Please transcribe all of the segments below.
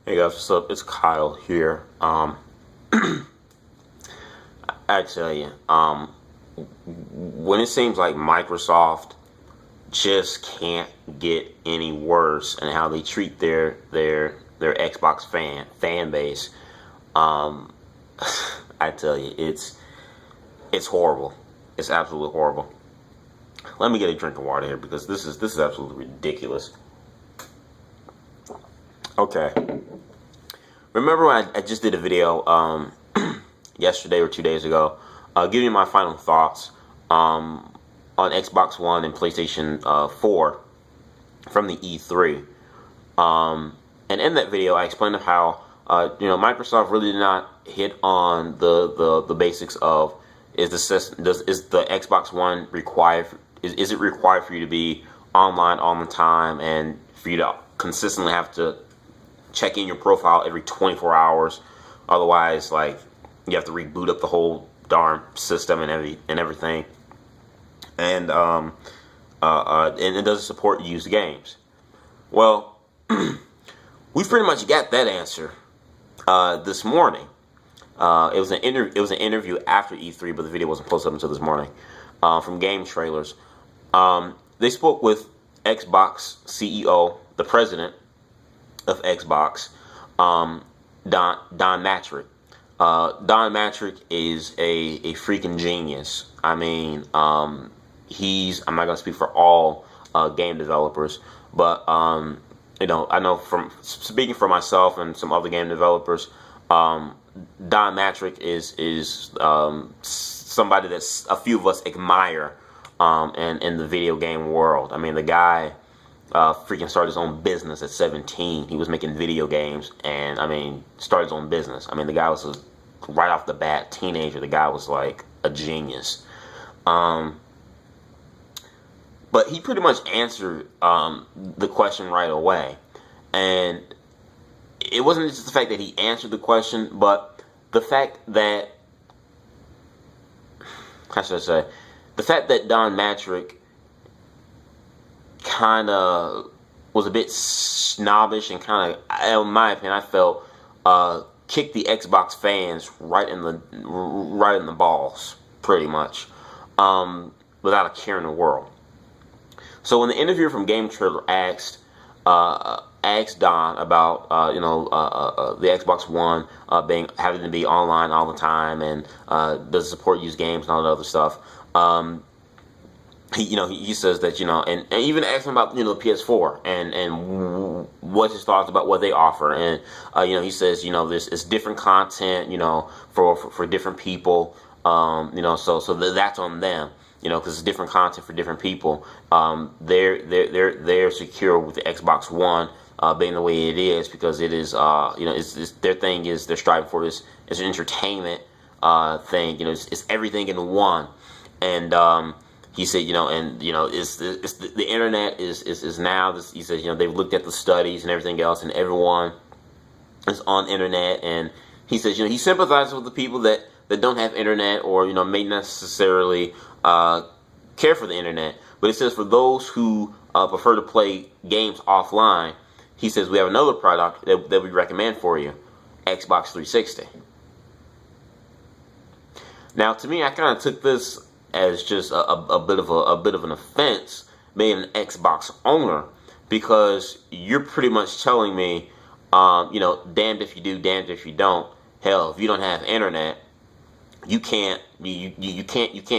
Hey guys, what's up? It's Kyle here. I tell you, when it seems like Microsoft just can't get any worse and how they treat their Xbox fan base, um, I tell you, it's horrible. It's absolutely horrible. Let me get a drink of water here because this is absolutely ridiculous. Okay. Remember when I just did a video yesterday or 2 days ago, giving you my final thoughts on Xbox One and PlayStation 4 from the E3. And in that video, I explained how Microsoft really did not hit on the basics of is the Xbox One required? Is it required for you to be online all the time and for you to consistently have to check in your profile every 24 hours? Otherwise, like, you have to reboot up the whole darn system and everything. And it doesn't support used games. Well, we pretty much got that answer this morning. It was an interview after E3, but the video wasn't posted up until this morning. From Game Trailers, they spoke with Xbox CEO, the president of Xbox, Don Mattrick. Don Mattrick is a freaking genius. I mean, I'm not gonna speak for all game developers, but I know from speaking for myself and some other game developers, Don Mattrick is somebody that a few of us admire in the video game world. I mean, the guy freaking started his own business at 17. He was making video games, and I mean, started his own business. I mean, the guy was right off the bat teenager. The guy was like a genius. But he pretty much answered the question right away, and it wasn't just the fact that he answered the question, but the fact that, how should I say, the fact that Don Mattrick kind of was a bit snobbish and kind of, in my opinion, I felt kicked the Xbox fans right in the balls, pretty much, without a care in the world. So when the interviewer from Game Trailer asked Don about the Xbox One having to be online all the time and does it support used games and all that other stuff, he says that, and even asking about the PS4 and what's his thoughts about what they offer, and he says it's different content for different people, so that's on them, because it's different content for different people. They're secure with the Xbox One being the way it is because it is it's their thing is they're striving for this. It's an entertainment thing. It's everything in one. And he said, it's the internet is now this. He says, they've looked at the studies and everything else, and everyone is on internet. And he says, he sympathizes with the people that don't have internet or may necessarily care for the internet. But it says for those who prefer to play games offline, he says we have another product that we recommend for you, Xbox 360. Now, to me, I kind of took this as just a bit of an offense, being an Xbox owner, because you're pretty much telling me, damned if you do, damned if you don't. Hell, if you don't have internet, you can't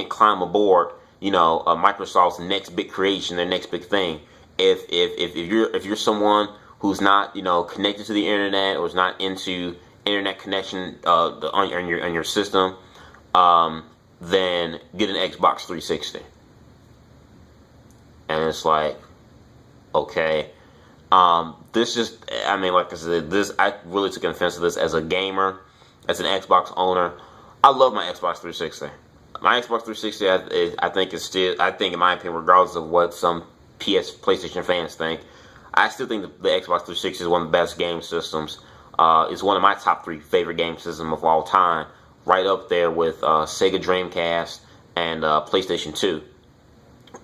climb aboard Microsoft's next big creation, their next big thing. If you're someone who's not connected to the internet or is not into internet connection on your system, then get an Xbox 360. And it's like, okay, this is, like I said, I really took offense to this as a gamer, as an Xbox owner. I love my Xbox 360. My Xbox 360, I think in my opinion, regardless of what some PlayStation fans think, I still think the Xbox 360 is one of the best game systems. It's one of my top 3 favorite game systems of all time, right up there with Sega Dreamcast and PlayStation 2.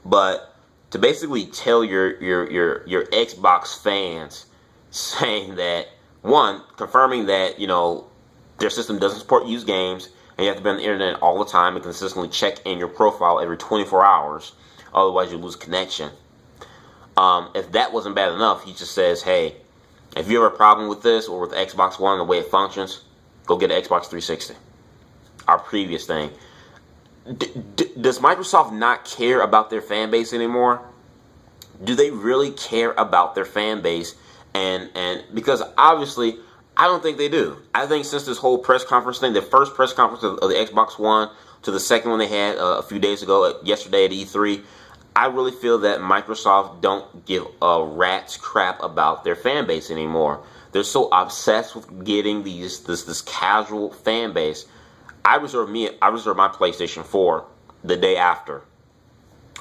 But to basically tell your Xbox fans, saying that one, confirming that, their system doesn't support used games, and you have to be on the internet all the time and consistently check in your profile every 24 hours. Otherwise, you lose connection. If that wasn't bad enough, he just says, hey, if you have a problem with this or with Xbox One, the way it functions, go get an Xbox 360. Our previous thing. Does Microsoft not care about their fan base anymore? Do they really care about their fan base? And because obviously, I don't think they do. I think since this whole press conference thing, the first press conference of the Xbox One to the second one they had a few days ago, yesterday at E3, I really feel that Microsoft don't give a rat's crap about their fan base anymore. They're so obsessed with getting this casual fan base. I reserved my PlayStation 4 the day after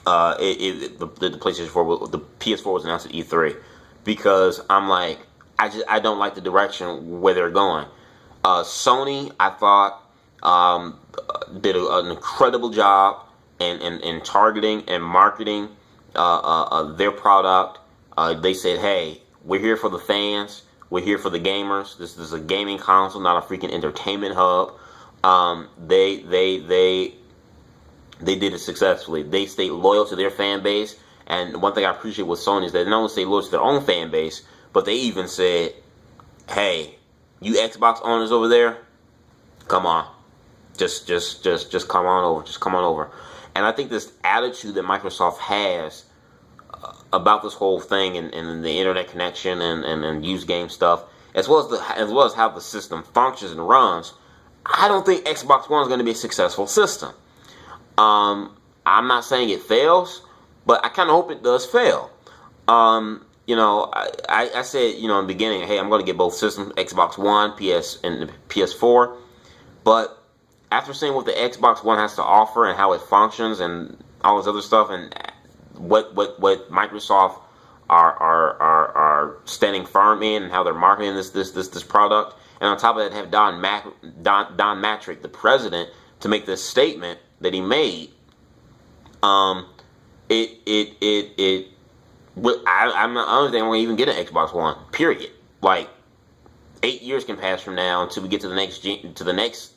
the PlayStation 4, the PS4 was announced at E3, because I'm like, I don't like the direction where they're going. Sony, I thought, did an incredible job in targeting and marketing their product. They said, hey, we're here for the fans. We're here for the gamers. This is a gaming console, not a freaking entertainment hub. They did it successfully. They stayed loyal to their fan base. And one thing I appreciate with Sony is that they not only stay loyal to their own fan base, but they even said, hey, you Xbox owners over there, come on. Just come on over. Just come on over. And I think this attitude that Microsoft has about this whole thing and the internet connection and used game stuff, as well as how the system functions and runs, I don't think Xbox One is going to be a successful system. I'm not saying it fails, but I kind of hope it does fail. I said, in the beginning, hey, I'm going to get both systems, Xbox One, PS, and PS4. But after seeing what the Xbox One has to offer and how it functions and all this other stuff, and what Microsoft are standing firm in and how they're marketing this product, and on top of that, have Don Matrick, the president, to make this statement that he made. I don't think I'm going to even get an Xbox One. Period. Like, 8 years can pass from now until we get to the next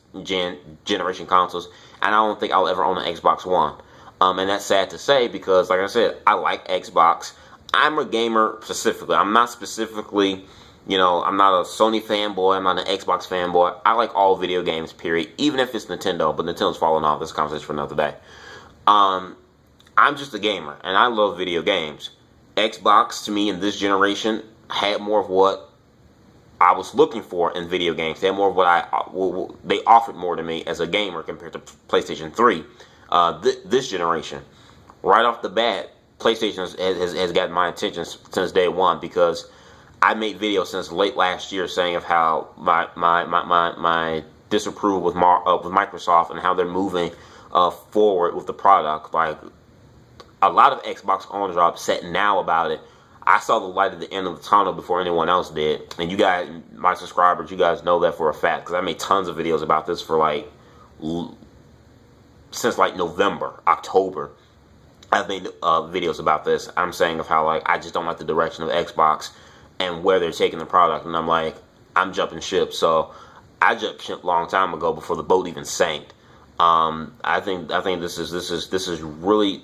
generation consoles, and I don't think I'll ever own an Xbox One. And that's sad to say because, like I said, I like Xbox. I'm a gamer specifically. I'm not specifically, I'm not a Sony fanboy. I'm not an Xbox fanboy. I like all video games, period. Even if it's Nintendo, but Nintendo's falling off. This conversation for another day. I'm just a gamer, and I love video games. Xbox, to me, in this generation, had more of what I was looking for in video games. They had more of what they offered more to me as a gamer compared to PlayStation 3. This generation, right off the bat, PlayStation has gotten my attention since day one, because I made videos since late last year saying of how my disapproval with Microsoft and how they're moving forward with the product. Like, a lot of Xbox owners are upset now about it. I saw the light at the end of the tunnel before anyone else did. And you guys, my subscribers, you guys know that for a fact, because I made tons of videos about this for since November, October. I've made videos about this. I'm saying of how I just don't like the direction of Xbox and where they're taking the product. And I'm like, I'm jumping ship. So I jumped ship a long time ago before the boat even sank. I think this is really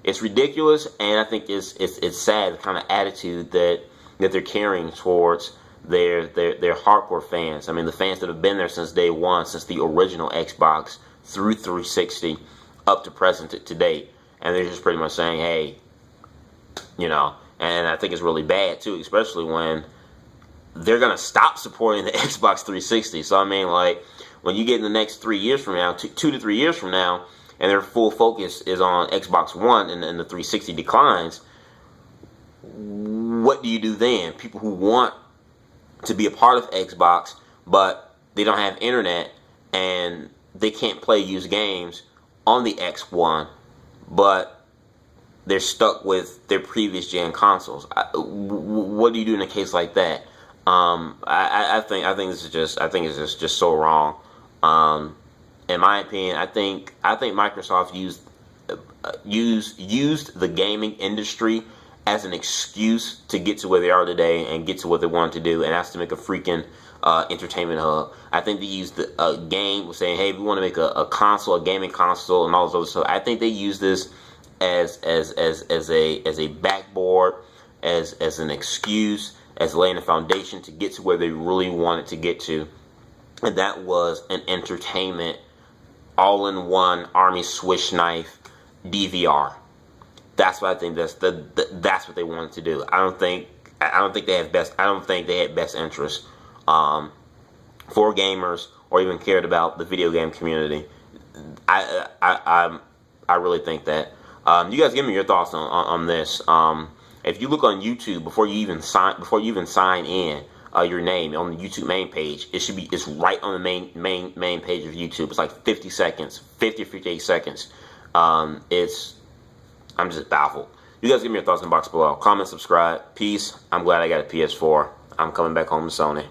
it's ridiculous, and I think it's sad, the kind of attitude that they're carrying towards their hardcore fans. I mean, the fans that have been there since day one, since the original Xbox through 360 up to present to date, and they're just pretty much saying, hey, and I think it's really bad too, especially when they're gonna stop supporting the Xbox 360. So I mean, when you get in the next 3 years from now, 2 to 3 years from now, and their full focus is on Xbox One and the 360 declines, what do you do then? People who want to be a part of Xbox, but they don't have internet and they can't play used games on the X1, but they're stuck with their previous gen consoles. What do you do in a case like that? I think it's just so wrong. In my opinion, I think Microsoft used the gaming industry as an excuse to get to where they are today and get to what they wanted to do, and that's to make a freaking entertainment hub. I think they used the game, saying, hey, we want to make a console, a gaming console, and all this other stuff. I think they use this as a backboard, as an excuse, as laying a foundation to get to where they really wanted to get to, and that was an entertainment all-in-one Army Swiss knife DVR. That's what I think. That's what they wanted to do. I don't think they have best. I don't think they had best interest for gamers or even cared about the video game community. I really think that. You guys give me your thoughts on this. If you look on YouTube before you even sign in your name on the YouTube main page, it's right on the main page of YouTube. It's like 50 seconds, 50 or 58 seconds. I'm just baffled. You guys give me your thoughts in the box below. Comment, subscribe. Peace. I'm glad I got a PS4. I'm coming back home to Sony.